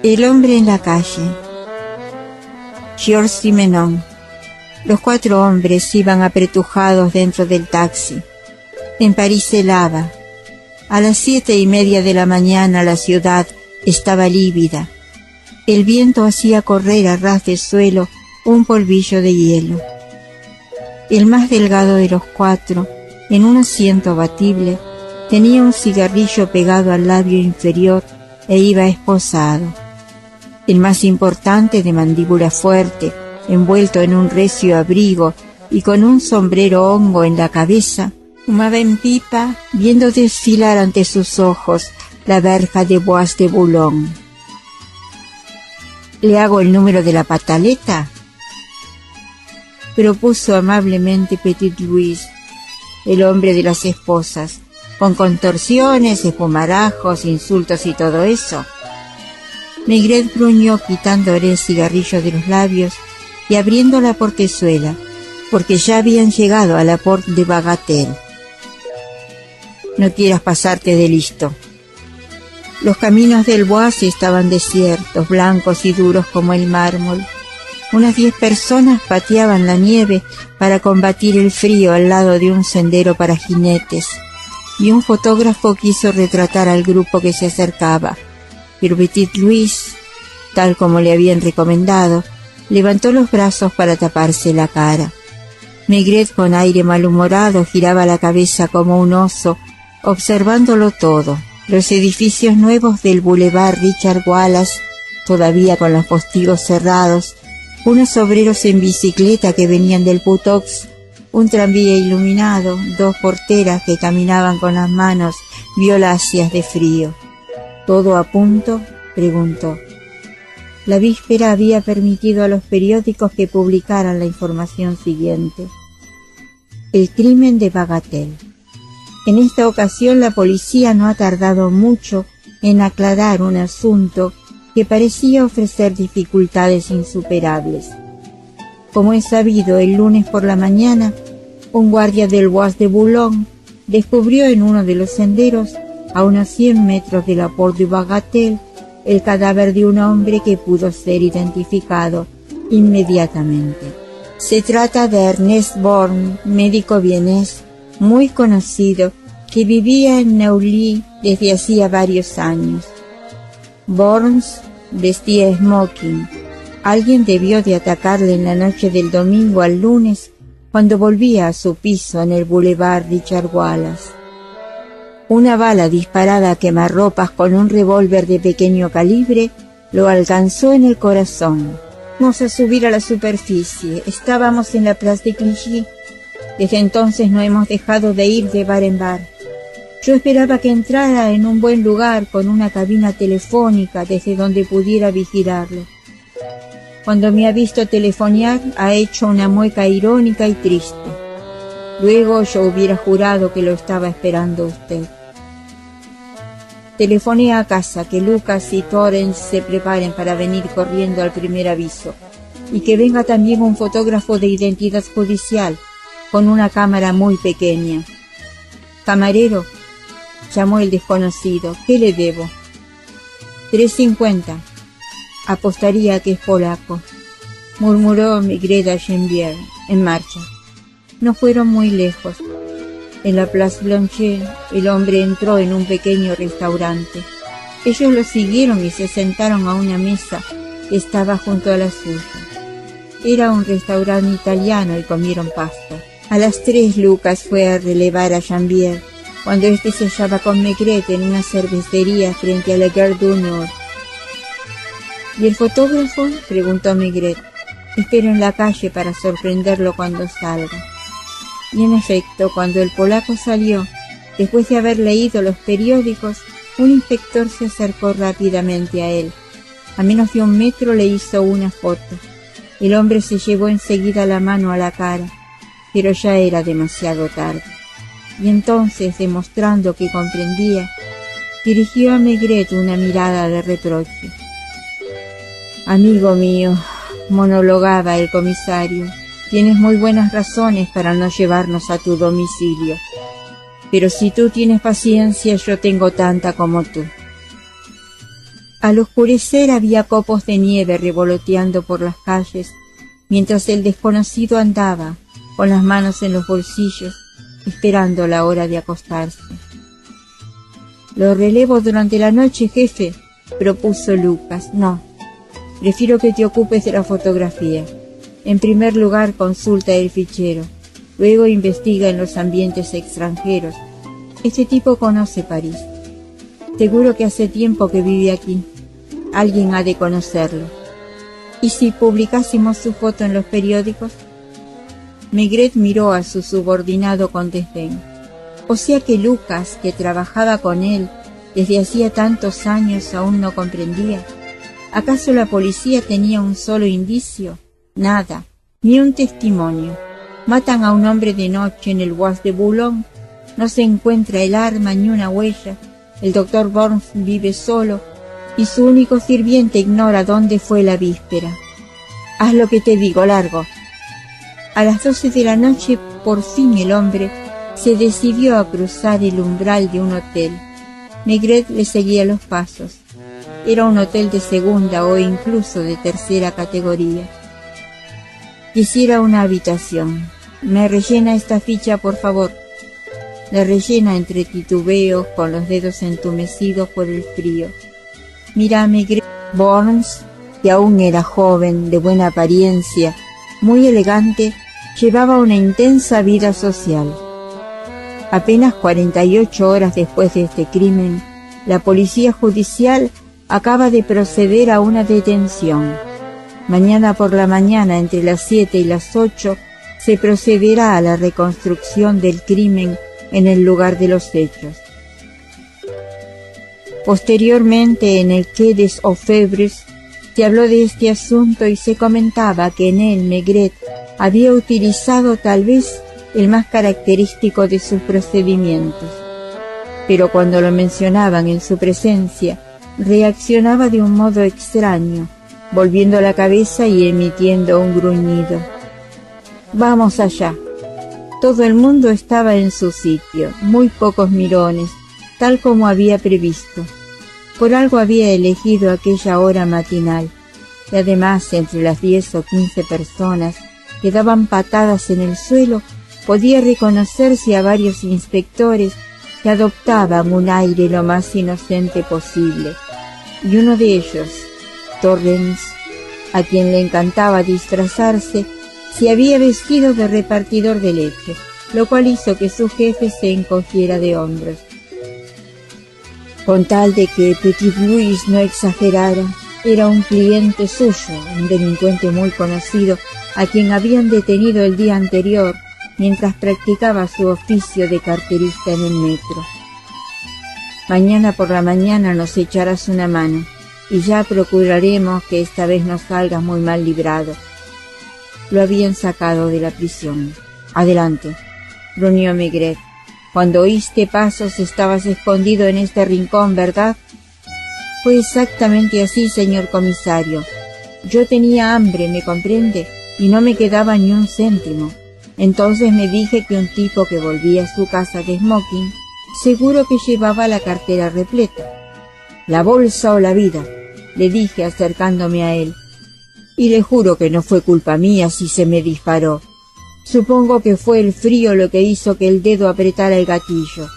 El hombre en la calle. Georges Simenon. Los 4 hombres iban apretujados dentro del taxi. En París helaba. A las 7:30 de la mañana la ciudad estaba lívida. El viento hacía correr a ras de suelo un polvillo de hielo. El más delgado de los 4, en un asiento abatible, tenía un cigarrillo pegado al labio inferior e iba esposado. El más importante, de mandíbula fuerte, envuelto en un recio abrigo y con un sombrero hongo en la cabeza, fumaba en pipa, viendo desfilar ante sus ojos la verja de Bois de Boulogne. ¿Le hago el número de la pataleta?, propuso amablemente Petit Louis, el hombre de las esposas, con contorsiones, espumarajos, insultos y todo eso. Maigret gruñó, quitándole el cigarrillo de los labios y abriendo la portezuela, porque ya habían llegado a la Porte de Bagatelle. No quieras pasarte de listo. Los caminos del Bois estaban desiertos, blancos y duros como el mármol. Unas 10 personas pateaban la nieve para combatir el frío al lado de un sendero para jinetes, y un fotógrafo quiso retratar al grupo que se acercaba, pero Petit Louis, tal como le habían recomendado, levantó los brazos para taparse la cara. Maigret, con aire malhumorado, giraba la cabeza como un oso, observándolo todo. Los edificios nuevos del Boulevard Richard Wallace, todavía con los postigos cerrados, unos obreros en bicicleta que venían del Putox, un tranvía iluminado, 2 porteras que caminaban con las manos violáceas de frío. ¿Todo a punto?, preguntó. La víspera había permitido a los periódicos que publicaran la información siguiente: el crimen de Bagatelle. En esta ocasión la policía no ha tardado mucho en aclarar un asunto que parecía ofrecer dificultades insuperables. Como es sabido, el lunes por la mañana, un guardia del Bois de Boulogne descubrió en uno de los senderos, a unos 100 metros de la Porte de Bagatelle, el cadáver de un hombre que pudo ser identificado inmediatamente. Se trata de Ernest Born, médico vienés muy conocido, que vivía en Neuilly desde hacía varios años. Burns vestía smoking. Alguien debió de atacarle en la noche del domingo al lunes cuando volvía a su piso en el Boulevard Richard Wallace. Una bala disparada a quemarropas con un revólver de pequeño calibre lo alcanzó en el corazón. Vamos a subir a la superficie. Estábamos en la Place de Clichy. Desde entonces no hemos dejado de ir de bar en bar. Yo esperaba que entrara en un buen lugar con una cabina telefónica desde donde pudiera vigilarlo. Cuando me ha visto telefonear, ha hecho una mueca irónica y triste. Luego yo hubiera jurado que lo estaba esperando usted. Telefoné a casa que Lucas y Torrance se preparen para venir corriendo al primer aviso y que venga también un fotógrafo de identidad judicial con una cámara muy pequeña. Camarero, llamó el desconocido, ¿qué le debo? 3.50. Apostaría que es polaco, murmuró Maigret a Geneviève, en marcha. No fueron muy lejos. En la Place Blanchet, el hombre entró en un pequeño restaurante. Ellos lo siguieron y se sentaron a una mesa que estaba junto a la suya. Era un restaurante italiano y comieron pasta. A las 3 Lucas fue a relevar a Geneviève, cuando éste se hallaba con Maigret en una cervecería frente a la Gare du Nord. ¿Y el fotógrafo?, preguntó Maigret. Espero en la calle para sorprenderlo cuando salga. Y en efecto, cuando el polaco salió, después de haber leído los periódicos, un inspector se acercó rápidamente a él. A menos de 1 metro le hizo una foto. El hombre se llevó enseguida la mano a la cara, pero ya era demasiado tarde. Y entonces, demostrando que comprendía, dirigió a Maigret una mirada de reproche. «Amigo mío», monologaba el comisario, «tienes muy buenas razones para no llevarnos a tu domicilio. Pero si tú tienes paciencia, yo tengo tanta como tú». Al oscurecer había copos de nieve revoloteando por las calles, mientras el desconocido andaba, con las manos en los bolsillos, esperando la hora de acostarse. «Lo relevo durante la noche, jefe», propuso Lucas. «No, prefiero que te ocupes de la fotografía. En primer lugar, consulta el fichero. Luego investiga en los ambientes extranjeros. Este tipo conoce París. Seguro que hace tiempo que vive aquí. Alguien ha de conocerlo. ¿Y si publicásemos su foto en los periódicos?» Maigret miró a su subordinado con desdén. O sea que Lucas, que trabajaba con él desde hacía tantos años, aún no comprendía. ¿Acaso la policía tenía un solo indicio? Nada, ni un testimonio. Matan a un hombre de noche en el Bois de Boulogne. No se encuentra el arma ni una huella. El doctor Burns vive solo y su único sirviente ignora dónde fue la víspera. Haz lo que te digo, largo. A las 12 de la noche, por fin el hombre se decidió a cruzar el umbral de un hotel. Maigret le seguía los pasos. Era un hotel de segunda o incluso de tercera categoría. «Quisiera una habitación. ¿Me rellena esta ficha, por favor?» La rellena entre titubeos, con los dedos entumecidos por el frío. «Mira, Maigret». Burns, que aún era joven, de buena apariencia, muy elegante, llevaba una intensa vida social. Apenas 48 horas después de este crimen, la policía judicial acaba de proceder a una detención. Mañana por la mañana, entre las 7 y las 8, se procederá a la reconstrucción del crimen en el lugar de los hechos. Posteriormente, en el Quai des Orfèvres, se habló de este asunto y se comentaba que en él Maigret había utilizado tal vez el más característico de sus procedimientos. Pero cuando lo mencionaban en su presencia, reaccionaba de un modo extraño, volviendo la cabeza y emitiendo un gruñido. «Vamos allá». Todo el mundo estaba en su sitio, muy pocos mirones, tal como había previsto. Por algo había elegido aquella hora matinal, y además entre las 10 o 15 personas que daban patadas en el suelo, podía reconocerse a varios inspectores que adoptaban un aire lo más inocente posible, y uno de ellos, Torrens, a quien le encantaba disfrazarse, se había vestido de repartidor de leche, lo cual hizo que su jefe se encogiera de hombros. Con tal de que Petit Louis no exagerara, era un cliente suyo, un delincuente muy conocido, a quien habían detenido el día anterior, mientras practicaba su oficio de carterista en el metro. Mañana por la mañana nos echarás una mano, y ya procuraremos que esta vez no salgas muy mal librado. Lo habían sacado de la prisión. Adelante, gruñó Maigret. Cuando oíste pasos estabas escondido en este rincón, ¿verdad? Fue exactamente así, señor comisario. Yo tenía hambre, ¿me comprende? Y no me quedaba ni un céntimo. Entonces me dije que un tipo que volvía a su casa de smoking, seguro que llevaba la cartera repleta. La bolsa o la vida, le dije acercándome a él. Y le juro que no fue culpa mía si se me disparó. Supongo que fue el frío lo que hizo que el dedo apretara el gatillo.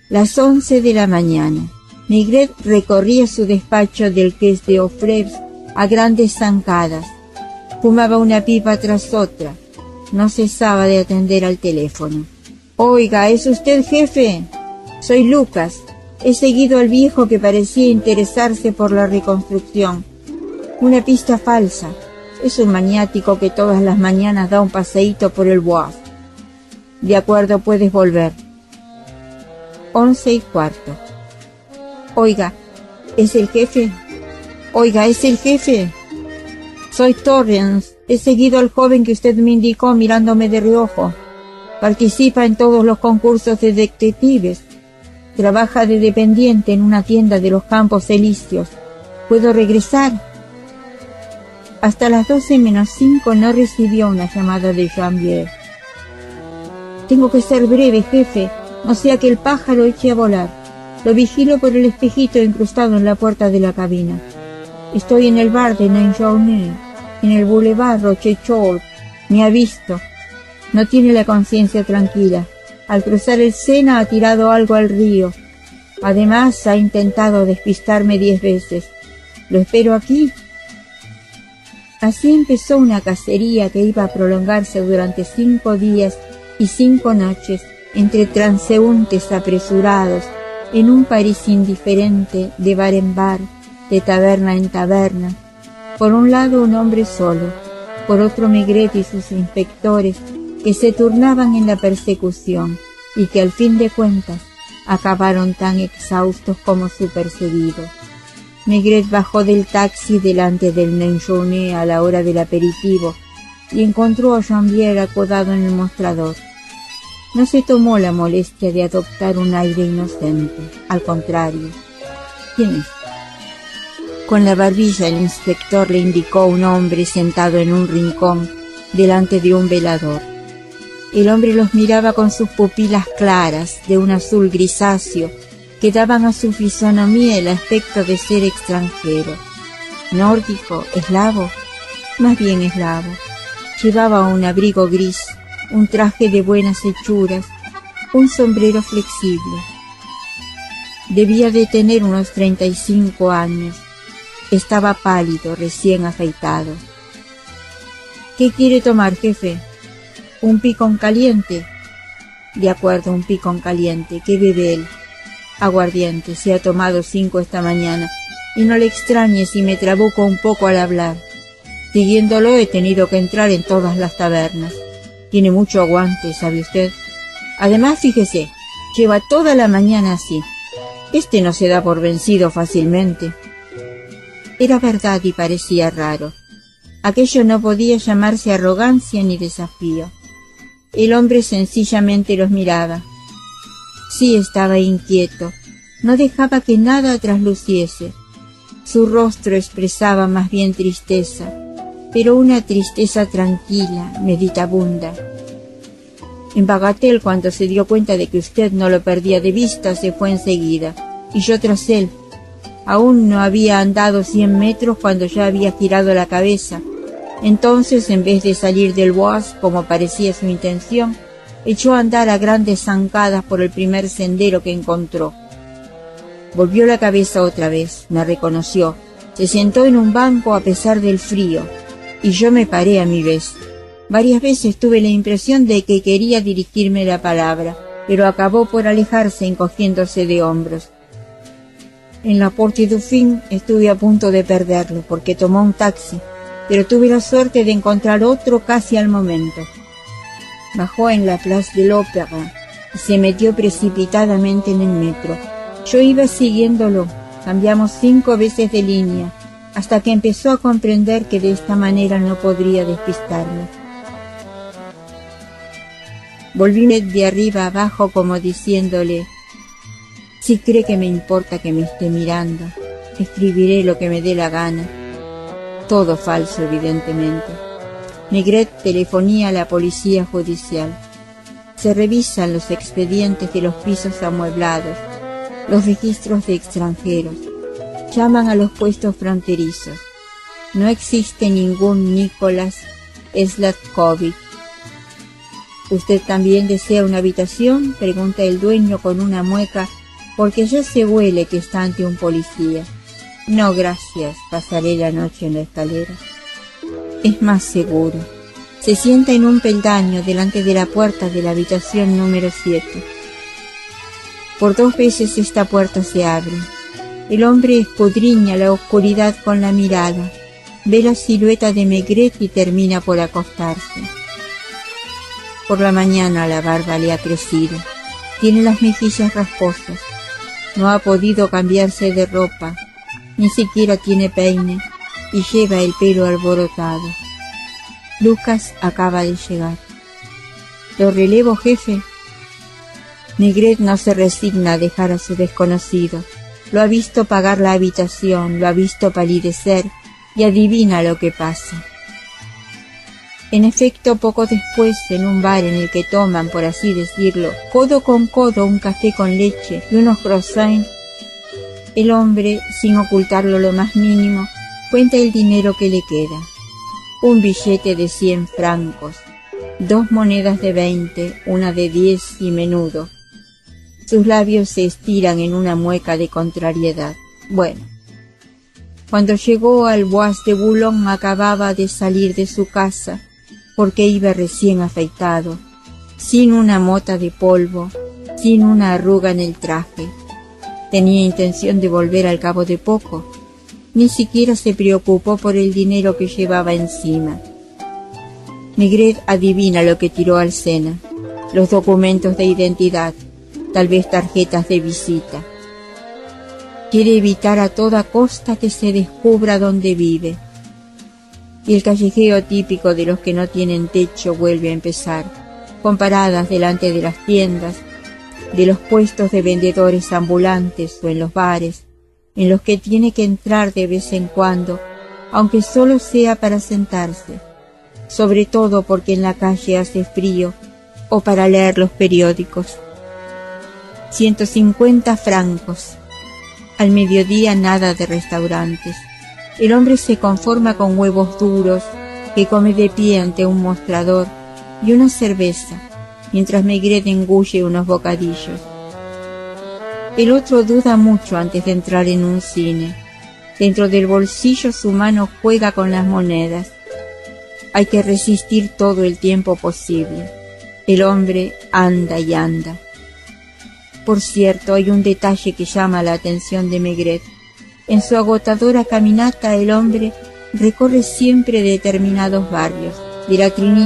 Las 11 de la mañana. Maigret recorría su despacho del Quai des Orfèvres a grandes zancadas. Fumaba una pipa tras otra. No cesaba de atender al teléfono. «Oiga, ¿es usted jefe? Soy Lucas. He seguido al viejo que parecía interesarse por la reconstrucción. Una pista falsa. Es un maniático que todas las mañanas da un paseíto por el Bois. De acuerdo, puedes volver». 11:15. «Oiga, ¿es el jefe? Oiga, ¿es el jefe? Soy Torrens. He seguido al joven que usted me indicó mirándome de reojo. Participa en todos los concursos de detectives. Trabaja de dependiente en una tienda de los Campos Elíseos. ¿Puedo regresar?» Hasta las 12:05 no recibió una llamada de Jean-Pierre. «Tengo que ser breve, jefe, no sea que el pájaro eche a volar. Lo vigilo por el espejito incrustado en la puerta de la cabina. Estoy en el bar de Nain-Journée, en el Boulevard Rochechouart. Me ha visto. No tiene la conciencia tranquila. Al cruzar el Sena ha tirado algo al río. Además ha intentado despistarme 10 veces. Lo espero aquí». Así empezó una cacería que iba a prolongarse durante 5 días y 5 noches entre transeúntes apresurados en un París indiferente, de bar en bar, de taberna en taberna. Por un lado un hombre solo, por otro Maigret y sus inspectores, que se turnaban en la persecución y que al fin de cuentas acabaron tan exhaustos como su perseguido. Maigret bajó del taxi delante del Nain-Journée a la hora del aperitivo y encontró a Jean-Pierre acodado en el mostrador. No se tomó la molestia de adoptar un aire inocente, al contrario. ¿Quién es? Con la barbilla el inspector le indicó un hombre sentado en un rincón delante de un velador. El hombre los miraba con sus pupilas claras de un azul grisáceo que daban a su fisonomía el aspecto de ser extranjero. Nórdico, eslavo, más bien eslavo. Llevaba un abrigo gris, un traje de buenas hechuras, un sombrero flexible. Debía de tener unos 35 años. Estaba pálido, recién afeitado. «¿Qué quiere tomar, jefe? ¿Un picón caliente?» «De acuerdo, un picón caliente. ¿Qué bebe él?» «Aguardiente. Se ha tomado 5 esta mañana. Y no le extrañe si me trabuco un poco al hablar. Siguiéndolo he tenido que entrar en todas las tabernas. Tiene mucho aguante, ¿sabe usted? Además, fíjese, lleva toda la mañana así. Este no se da por vencido fácilmente». Era verdad y parecía raro. Aquello no podía llamarse arrogancia ni desafío. El hombre sencillamente los miraba. Sí, estaba inquieto. No dejaba que nada trasluciese. Su rostro expresaba más bien tristeza, pero una tristeza tranquila, meditabunda. En Bagatelle, cuando se dio cuenta de que usted no lo perdía de vista, se fue enseguida, y yo tras él. Aún no había andado 100 metros cuando ya había girado la cabeza. Entonces, en vez de salir del Bois, como parecía su intención, Echó a andar a grandes zancadas por el primer sendero que encontró. Volvió la cabeza otra vez, me reconoció, se sentó en un banco a pesar del frío, y yo me paré a mi vez. Varias veces tuve la impresión de que quería dirigirme la palabra, pero acabó por alejarse encogiéndose de hombros. En la Porte du Dauphine estuve a punto de perderlo porque tomó un taxi, pero tuve la suerte de encontrar otro casi al momento. Bajó en la Place de l'Opéra y se metió precipitadamente en el metro. Yo iba siguiéndolo, cambiamos 5 veces de línea, hasta que empezó a comprender que de esta manera no podría despistarme. Volví de arriba abajo como diciéndole: si cree que me importa que me esté mirando, escribiré lo que me dé la gana. Todo falso, evidentemente. Maigret telefonía a la policía judicial. Se revisan los expedientes de los pisos amueblados, los registros de extranjeros. Llaman a los puestos fronterizos. No existe ningún Nicolás Slatkovic. ¿Usted también desea una habitación?, pregunta el dueño con una mueca, porque ya se huele que está ante un policía. No, gracias, pasaré la noche en la escalera. Es más seguro. Se sienta en un peldaño delante de la puerta de la habitación número 7. Por 2 veces esta puerta se abre. El hombre escudriña la oscuridad con la mirada, ve la silueta de Maigret y termina por acostarse. Por la mañana la barba le ha crecido, tiene las mejillas rasposas, no ha podido cambiarse de ropa, ni siquiera tiene peine y lleva el pelo alborotado. Lucas acaba de llegar. ¿Lo relevo, jefe? Maigret no se resigna a dejar a su desconocido. Lo ha visto pagar la habitación, lo ha visto palidecer y adivina lo que pasa. En efecto, poco después, en un bar en el que toman, por así decirlo, codo con codo un café con leche y unos croissants, el hombre, sin ocultarlo lo más mínimo, cuenta el dinero que le queda. Un billete de 100 francos, 2 monedas de 20, una de 10 y menudo. Sus labios se estiran en una mueca de contrariedad. Bueno, cuando llegó al Bois de Boulogne acababa de salir de su casa, porque iba recién afeitado, sin una mota de polvo, sin una arruga en el traje. Tenía intención de volver al cabo de poco. Ni siquiera se preocupó por el dinero que llevaba encima. Maigret adivina lo que tiró al Sena: los documentos de identidad, tal vez tarjetas de visita. Quiere evitar a toda costa que se descubra dónde vive. Y el callejeo típico de los que no tienen techo vuelve a empezar, con paradas delante de las tiendas, de los puestos de vendedores ambulantes o en los bares, en los que tiene que entrar de vez en cuando, aunque solo sea para sentarse, sobre todo porque en la calle hace frío, o para leer los periódicos. 150 francos. Al mediodía nada de restaurantes. El hombre se conforma con huevos duros que come de pie ante un mostrador y una cerveza, mientras Maigret engulle unos bocadillos. El otro duda mucho antes de entrar en un cine. Dentro del bolsillo su mano juega con las monedas. Hay que resistir todo el tiempo posible. El hombre anda y anda. Por cierto, hay un detalle que llama la atención de Maigret. En su agotadora caminata el hombre recorre siempre determinados barrios, de la Trinité